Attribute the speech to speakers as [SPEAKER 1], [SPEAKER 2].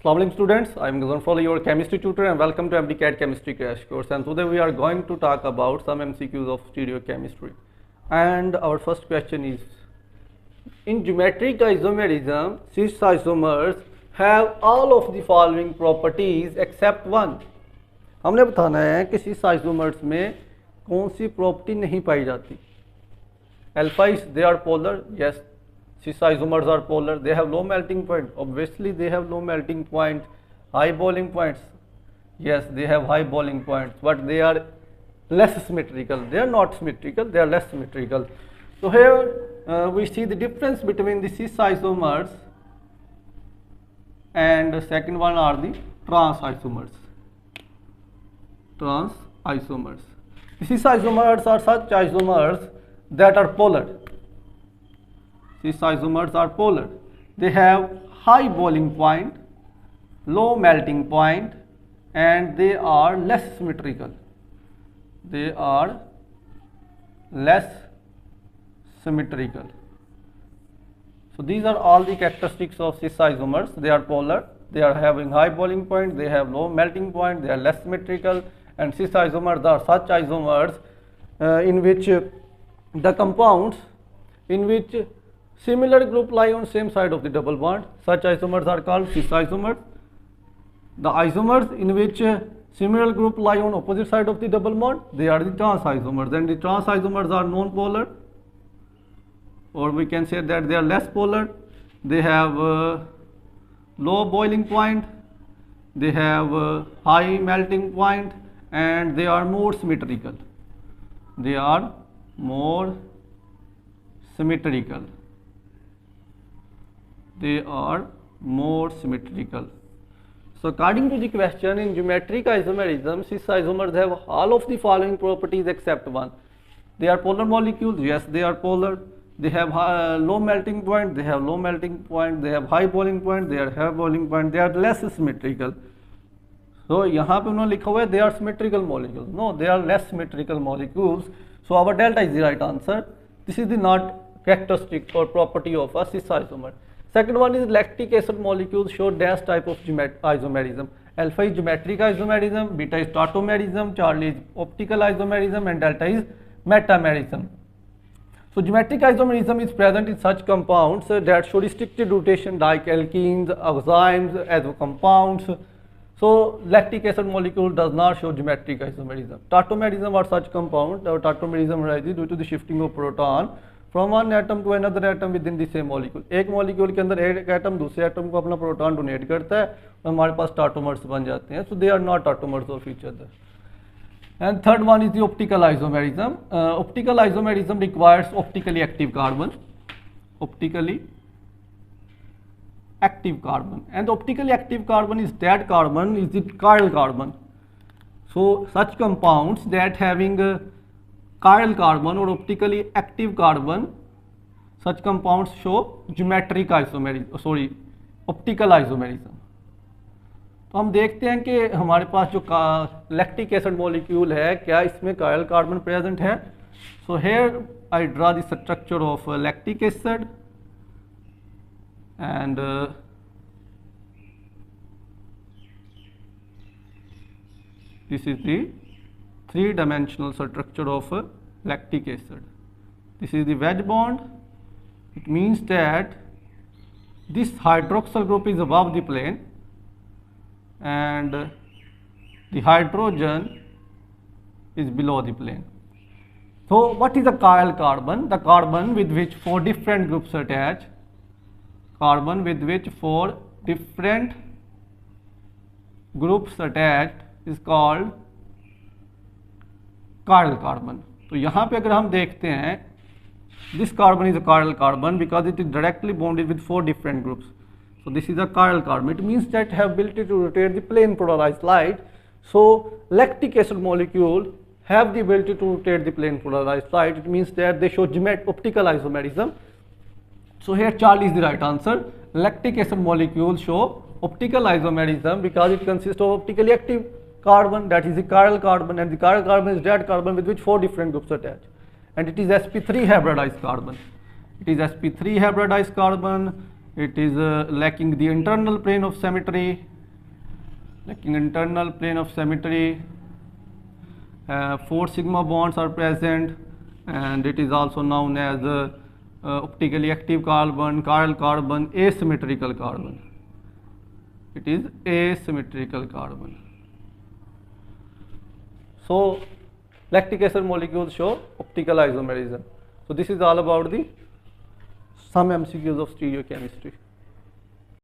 [SPEAKER 1] Assalamu alaikum students, I am Ghazan Frawley, your chemistry tutor, and welcome to MDCAT chemistry crash course. And today we are going to talk about some MCQs of stereochemistry. And our first question is, in geometric isomerism, cis isomers have all of the following properties except one. हमने बताना है कि cis isomers में कौन सी property नहीं पाई जाती. Alpha is they are polar, yes. Cis isomers are polar, they have low melting point, obviously they have low melting point. High boiling points, yes, they have high boiling points, but they are less symmetrical. They are not symmetrical, they are less symmetrical. So here we see the difference between the cis isomers and the second one are the trans isomers. Trans isomers. The cis isomers are such isomers that are polar. Cis isomers are polar. They have high boiling point, low melting point, and they are less symmetrical. They are less symmetrical. So these are all the characteristics of cis isomers. They are polar, they are having high boiling point, they have low melting point, they are less symmetrical, and cis isomers are such isomers in which the compounds in which similar group lie on same side of the double bond. Such isomers are called cis isomers. The isomers in which similar group lie on opposite side of the double bond, they are the trans isomers. And the trans isomers are non-polar, or we can say that they are less polar. They have low boiling point, they have high melting point, and they are more symmetrical. They are more symmetrical. They are more symmetrical. So according to the question, in geometric isomerism, cis isomers have all of the following properties except one. They are polar molecules, yes, they are polar. They have low melting point, they have low melting point, they have high boiling point, they are high boiling point, they are less symmetrical. So यहाँ पे उन्होंने लिखा हुआ है they are symmetrical molecules. No, they are less symmetrical molecules. So our delta is the right answer. This is the not characteristic or property of a cis isomer. Second one is lactic acid molecules show dash type of isomerism. Alpha is geometric isomerism, beta is tautomerism, Charlie is optical isomerism, and delta is metamerism. So geometric isomerism is present in such compounds that show restricted rotation like alkenes, enzymes as compounds. So lactic acid molecule does not show geometric isomerism. Tautomerism are such compounds, or tautomerism arises due to the shifting of proton from one atom to another atom within the same molecule. एक molecule के अंदर एक atom दूसरे atom को अपना proton donate करता है और हमारे पास tautomers बन जाते हैं. So they are not tautomers of each other. And third one is the optical isomerism. Optical isomerism requires optically active carbon. Optically active carbon. And optically active carbon is that carbon is the chiral carbon. So such compounds that having chiral carbon or optically active carbon, such compounds show geometric isomerism, optical isomerism. तो हम देखते हैं कि हमारे पास जो lactic acid molecule है क्या इसमें chiral कार्बन प्रेजेंट है. So here I draw the structure of lactic acid and this is the three-dimensional structure of lactic acid. This is the wedge bond. It means that this hydroxyl group is above the plane and the hydrogen is below the plane. So what is a chiral carbon? The carbon with which four different groups attach. Carbon with which four different groups attached is called chiral carbon. तो यहाँ पे अगर हम देखते हैं, this carbon is a chiral carbon because it is directly bonded with four different groups. So this is a chiral carbon. It means that have ability to rotate the plane polarized light. So lactic acid molecule have the ability to rotate the plane polarized light. It means that they show optical isomerism. So here Charlie is the right answer. Lactic acid molecules show optical isomerism because it consists of optically active carbon, that is the chiral carbon, and the chiral carbon is that carbon with which four different groups attach, and it is sp3 hybridized carbon. It is sp3 hybridized carbon. It is lacking the internal plane of symmetry, like in internal plane of symmetry, 4 sigma bonds are present, and it is also known as optically active carbon, chiral carbon, asymmetrical carbon. It is asymmetrical carbon. So lactic acid molecules show optical isomerism. So this is all about the some MCQs of stereochemistry.